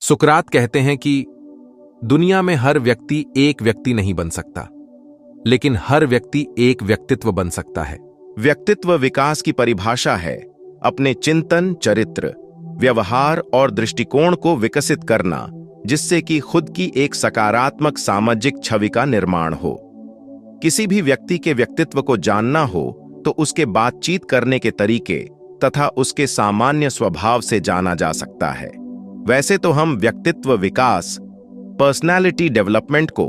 सुकरात कहते हैं कि दुनिया में हर व्यक्ति एक व्यक्ति नहीं बन सकता, लेकिन हर व्यक्ति एक व्यक्तित्व बन सकता है। व्यक्तित्व विकास की परिभाषा है अपने चिंतन, चरित्र, व्यवहार और दृष्टिकोण को विकसित करना, जिससे कि खुद की एक सकारात्मक सामाजिक छवि का निर्माण हो। किसी भी व्यक्ति के व्यक्तित्व को जानना हो तो उसके बातचीत करने के तरीके तथा उसके सामान्य स्वभाव से जाना जा सकता है। वैसे तो हम व्यक्तित्व विकास, पर्सनालिटी डेवलपमेंट को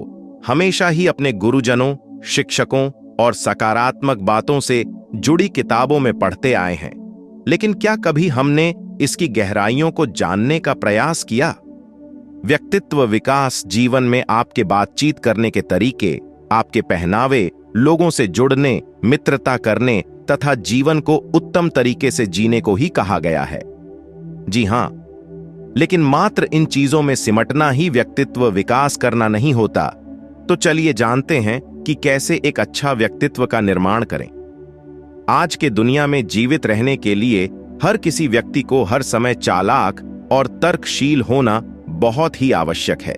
हमेशा ही अपने गुरुजनों, शिक्षकों और सकारात्मक बातों से जुड़ी किताबों में पढ़ते आए हैं, लेकिन क्या कभी हमने इसकी गहराइयों को जानने का प्रयास किया? व्यक्तित्व विकास जीवन में आपके बातचीत करने के तरीके, आपके पहनावे, लोगों से जुड़ने, मित्रता करने तथा जीवन को उत्तम तरीके से जीने को ही कहा गया है। जी हां, लेकिन मात्र इन चीजों में सिमटना ही व्यक्तित्व विकास करना नहीं होता। तो चलिए जानते हैं कि कैसे एक अच्छा व्यक्तित्व का निर्माण करें। आज के दुनिया में जीवित रहने के लिए हर किसी व्यक्ति को हर समय चालाक और तर्कशील होना बहुत ही आवश्यक है।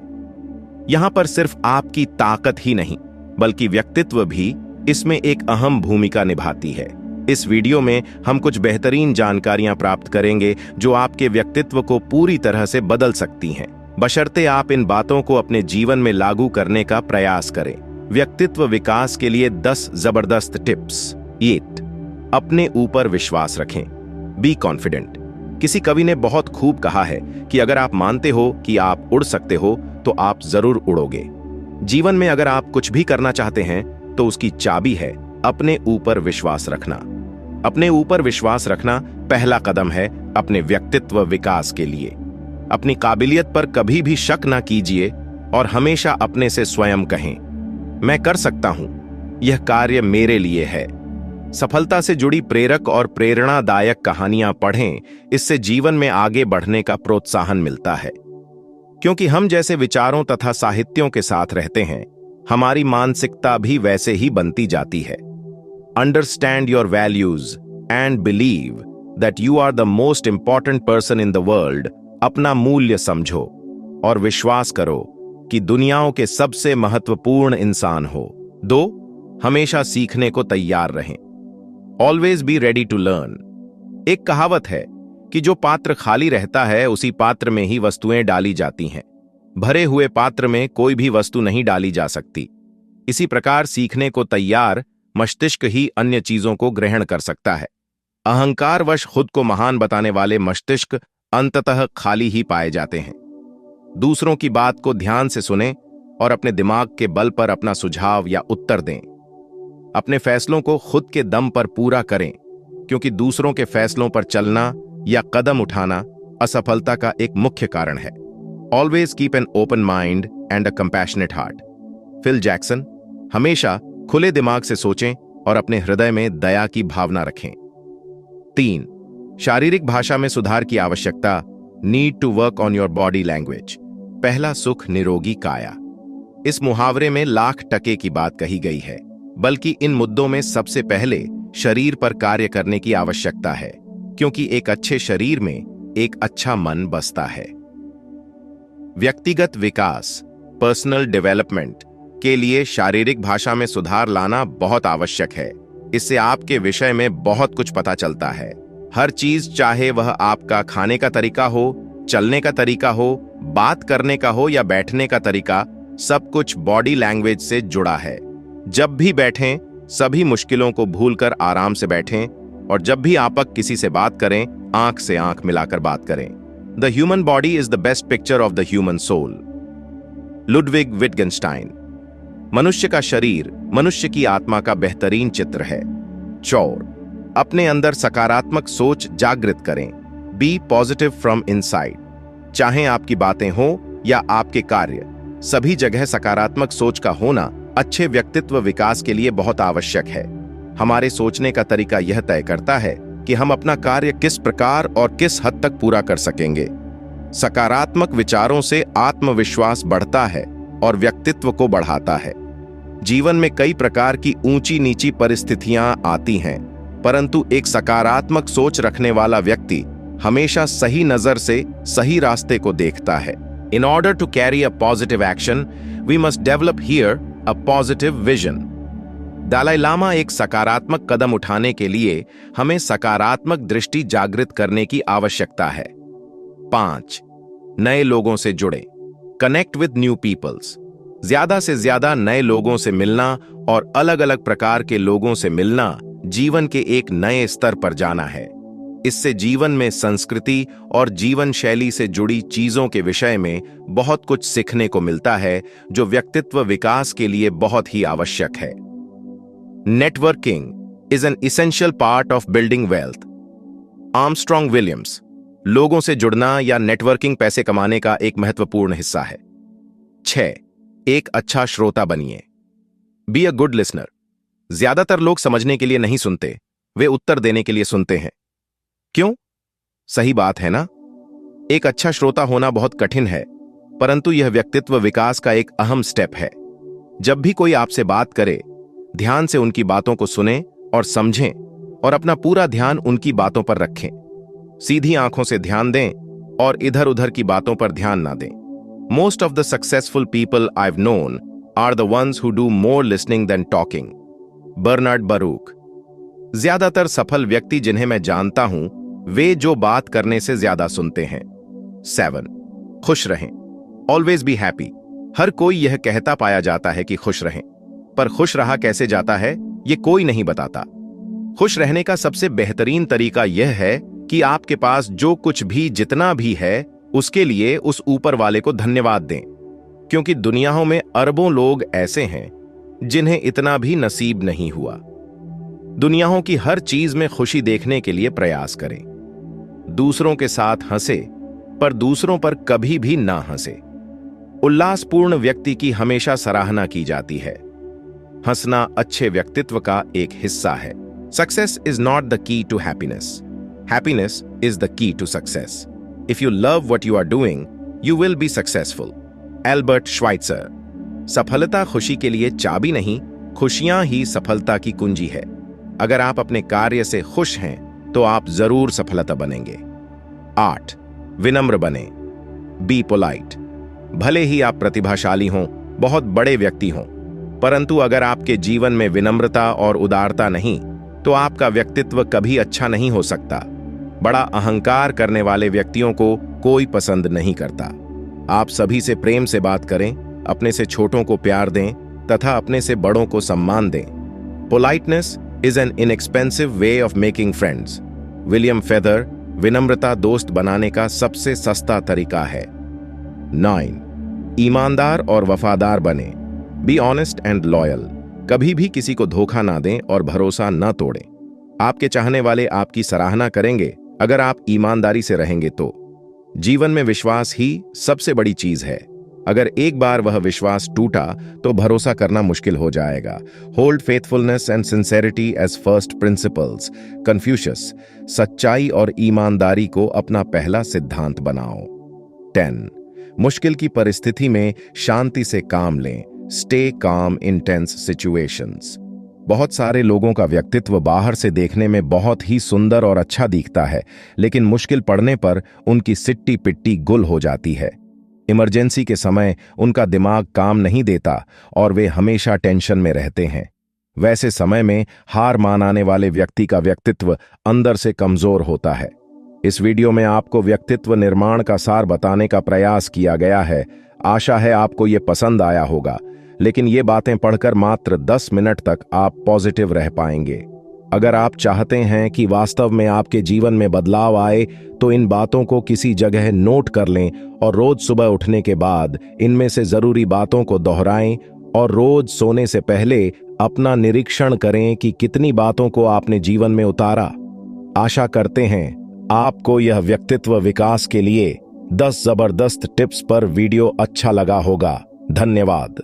यहां पर सिर्फ आपकी ताकत ही नहीं, बल्कि व्यक्तित्व भी इसमें एक अहम भूमिका निभाती है। इस वीडियो में हम कुछ बेहतरीन जानकारियां प्राप्त करेंगे जो आपके व्यक्तित्व को पूरी तरह से बदल सकती हैं, बशर्ते आप इन बातों को अपने जीवन में लागू करने का प्रयास करें। व्यक्तित्व विकास के लिए 10 जबरदस्त टिप्स। 8. अपने ऊपर विश्वास रखें। Be confident. किसी कवि ने बहुत खूब कहा है कि अगर आप मानते हो कि आप उड़ सकते हो तो आप जरूर उड़ोगे। जीवन में अगर आप कुछ भी करना चाहते हैं तो उसकी चाबी है अपने ऊपर विश्वास रखना। अपने ऊपर विश्वास रखना पहला कदम है अपने व्यक्तित्व विकास के लिए। अपनी काबिलियत पर कभी भी शक ना कीजिए और हमेशा अपने से स्वयं कहें, मैं कर सकता हूं, यह कार्य मेरे लिए है। सफलता से जुड़ी प्रेरक और प्रेरणादायक कहानियां पढ़ें, इससे जीवन में आगे बढ़ने का प्रोत्साहन मिलता है। क्योंकि हम जैसे विचारों तथा साहित्यों के साथ रहते हैं, हमारी मानसिकता भी वैसे ही बनती जाती है। Understand your values and believe that you are the most important person in the world. अपना मूल्य समझो और विश्वास करो कि दुनियाओं के सबसे महत्वपूर्ण इंसान हो। 2. हमेशा सीखने को तैयार रहें। Always be ready to learn. एक कहावत है कि जो पात्र खाली रहता है उसी पात्र में ही वस्तुएं डाली जाती हैं। भरे हुए पात्र में कोई भी वस्तु नहीं डाली जा सकती। इसी प्रकार सीखने को तैयार मस्तिष्क ही अन्य चीजों को ग्रहण कर सकता है। अहंकारवश खुद को महान बताने वाले मस्तिष्क अंततः खाली ही पाए जाते हैं। दूसरों की बात को ध्यान से सुनें और अपने दिमाग के बल पर अपना सुझाव या उत्तर दें। अपने फैसलों को खुद के दम पर पूरा करें, क्योंकि दूसरों के फैसलों पर चलना या कदम उठाना असफलता का एक मुख्य कारण है। Always keep an open mind and a compassionate heart. Phil Jackson. हमेशा खुले दिमाग से सोचें और अपने हृदय में दया की भावना रखें। 3. शारीरिक भाषा में सुधार की आवश्यकता। Need to work on your body language. पहला सुख निरोगी काया। इस मुहावरे में लाख टके की बात कही गई है, बल्कि इन मुद्दों में सबसे पहले शरीर पर कार्य करने की आवश्यकता है, क्योंकि एक अच्छे शरीर में एक अच्छा मन बसता है। व्यक्तिगत विकास, पर्सनल डेवलपमेंट के लिए शारीरिक भाषा में सुधार लाना बहुत आवश्यक है। इससे आपके विषय में बहुत कुछ पता चलता है। हर चीज, चाहे वह आपका खाने का तरीका हो, चलने का तरीका हो, बात करने का हो या बैठने का तरीका, सब कुछ बॉडी लैंग्वेज से जुड़ा है। जब भी बैठें, सभी मुश्किलों को भूलकर आराम से बैठें, और जब भी आप किसी से बात करें, आंख से आंख मिलाकर बात करें। The human body is the best picture of the human soul. Ludwig Wittgenstein. मनुष्य का शरीर मनुष्य की आत्मा का बेहतरीन चित्र है। 4. अपने अंदर सकारात्मक सोच जागृत करें। Be positive from inside. चाहे आपकी बातें हो या आपके कार्य, सभी जगह सकारात्मक सोच का होना अच्छे व्यक्तित्व विकास के लिए बहुत आवश्यक है। हमारे सोचने का तरीका यह तय करता है कि हम अपना कार्य किस प्रकार और किस हद तक पूरा कर सकेंगे। सकारात्मक विचारों से आत्मविश्वास बढ़ता है और व्यक्तित्व को बढ़ाता है। जीवन में कई प्रकार की ऊंची नीची परिस्थितियां आती हैं, परंतु एक सकारात्मक सोच रखने वाला व्यक्ति हमेशा सही नजर से सही रास्ते को देखता है। In order to carry a positive action, we must develop here a positive vision. Dalai Lama एक सकारात्मक कदम उठाने के लिए हमें सकारात्मक दृष्टि जागृत करने की आवश्यकता है। 5. नए लोगों से जुड़े। Connect with new peoples. ज्यादा से ज्यादा नए लोगों से मिलना और अलग अलग प्रकार के लोगों से मिलना जीवन के एक नए स्तर पर जाना है। इससे जीवन में संस्कृति और जीवन शैली से जुड़ी चीजों के विषय में बहुत कुछ सीखने को मिलता है, जो व्यक्तित्व विकास के लिए बहुत ही आवश्यक है। Networking is an essential part of building wealth. Armstrong Williams. लोगों से जुड़ना या नेटवर्किंग पैसे कमाने का एक महत्वपूर्ण हिस्सा है। 6. एक अच्छा श्रोता बनिए। Be a good listener. ज्यादातर लोग समझने के लिए नहीं सुनते, वे उत्तर देने के लिए सुनते हैं। क्यों? सही बात है ना? एक अच्छा श्रोता होना बहुत कठिन है, परंतु यह व्यक्तित्व विकास का एक अहम स्टेप है। जब भी कोई आपसे बात करे, ध्यान से उनकी बातों को सुनें और समझें और अपना पूरा ध्यान उनकी बातों पर रखें। सीधी आंखों से ध्यान दें और इधर उधर की बातों पर ध्यान ना दें। Most of the successful people I have known are the ones who do more listening than talking. Bernard Baruch. ज्यादातर सफल व्यक्ति जिन्हें मैं जानता हूं, वे जो बात करने से ज्यादा सुनते हैं। 7. खुश रहें। Always be happy. हर कोई यह कहता पाया जाता है कि खुश रहें, पर खुश रहा कैसे जाता है, यह कोई नहीं बताता। खुश रहने का सबसे बेहतरीन तरीका यह है कि आपके पास जो कुछ भी जितना भी है, उसके लिए उस ऊपर वाले को धन्यवाद दें, क्योंकि दुनियाओं में अरबों लोग ऐसे हैं जिन्हें इतना भी नसीब नहीं हुआ। दुनियाओं की हर चीज में खुशी देखने के लिए प्रयास करें। दूसरों के साथ हंसे, पर दूसरों पर कभी भी ना हंसे। उल्लासपूर्ण व्यक्ति की हमेशा सराहना की जाती है। हंसना अच्छे व्यक्तित्व का एक हिस्सा है। Success is not the key to happiness, happiness is the key to success. If you love what you are doing, you will be successful. Albert Schweitzer. सफलता खुशी के लिए चाबी नहीं, खुशियां ही सफलता की कुंजी है। अगर आप अपने कार्य से खुश हैं, तो आप जरूर सफलता बनेंगे। 8. विनम्र बने। Be polite. भले ही आप प्रतिभाशाली हों, बहुत बड़े व्यक्ति हों, परंतु अगर आपके जीवन में विनम्रता और उदारता नहीं, तो आपका व्यक्तित्व कभी अच्छा नहीं हो सकता। बड़ा अहंकार करने वाले व्यक्तियों को कोई पसंद नहीं करता। आप सभी से प्रेम से बात करें, अपने से छोटों को प्यार दें तथा अपने से बड़ों को सम्मान दें। Politeness is an inexpensive way of making friends. William feather. विनम्रता दोस्त बनाने का सबसे सस्ता तरीका है। 9. ईमानदार और वफादार बने। Be honest and loyal. कभी भी किसी को धोखा ना दें और भरोसा ना तोड़ें। आपके चाहने वाले आपकी सराहना करेंगे अगर आप ईमानदारी से रहेंगे तो। जीवन में विश्वास ही सबसे बड़ी चीज है। अगर एक बार वह विश्वास टूटा तो भरोसा करना मुश्किल हो जाएगा। Hold faithfulness and sincerity as first principles. Confucius. सच्चाई और ईमानदारी को अपना पहला सिद्धांत बनाओ। 10. मुश्किल की परिस्थिति में शांति से काम लें। स्टे काम इन टेंस सिचुएशंस। बहुत सारे लोगों का व्यक्तित्व बाहर से देखने में बहुत ही सुंदर और अच्छा दिखता है, लेकिन मुश्किल पड़ने पर उनकी सिट्टी पिट्टी गुल हो जाती है। इमरजेंसी के समय उनका दिमाग काम नहीं देता और वे हमेशा टेंशन में रहते हैं। वैसे समय में हार मानाने वाले व्यक्ति का व्यक्तित्व अंदर से कमजोर होता है। इस वीडियो में आपको व्यक्तित्व निर्माण का सार बताने का प्रयास किया गया है। आशा है आपको ये पसंद आया होगा, लेकिन ये बातें पढ़कर मात्र 10 मिनट तक आप पॉजिटिव रह पाएंगे। अगर आप चाहते हैं कि वास्तव में आपके जीवन में बदलाव आए, तो इन बातों को किसी जगह नोट कर लें और रोज सुबह उठने के बाद इनमें से जरूरी बातों को दोहराएं और रोज सोने से पहले अपना निरीक्षण करें कि कितनी बातों को आपने जीवन में उतारा। आशा करते हैं आपको यह व्यक्तित्व विकास के लिए 10 जबरदस्त टिप्स पर वीडियो अच्छा लगा होगा। धन्यवाद।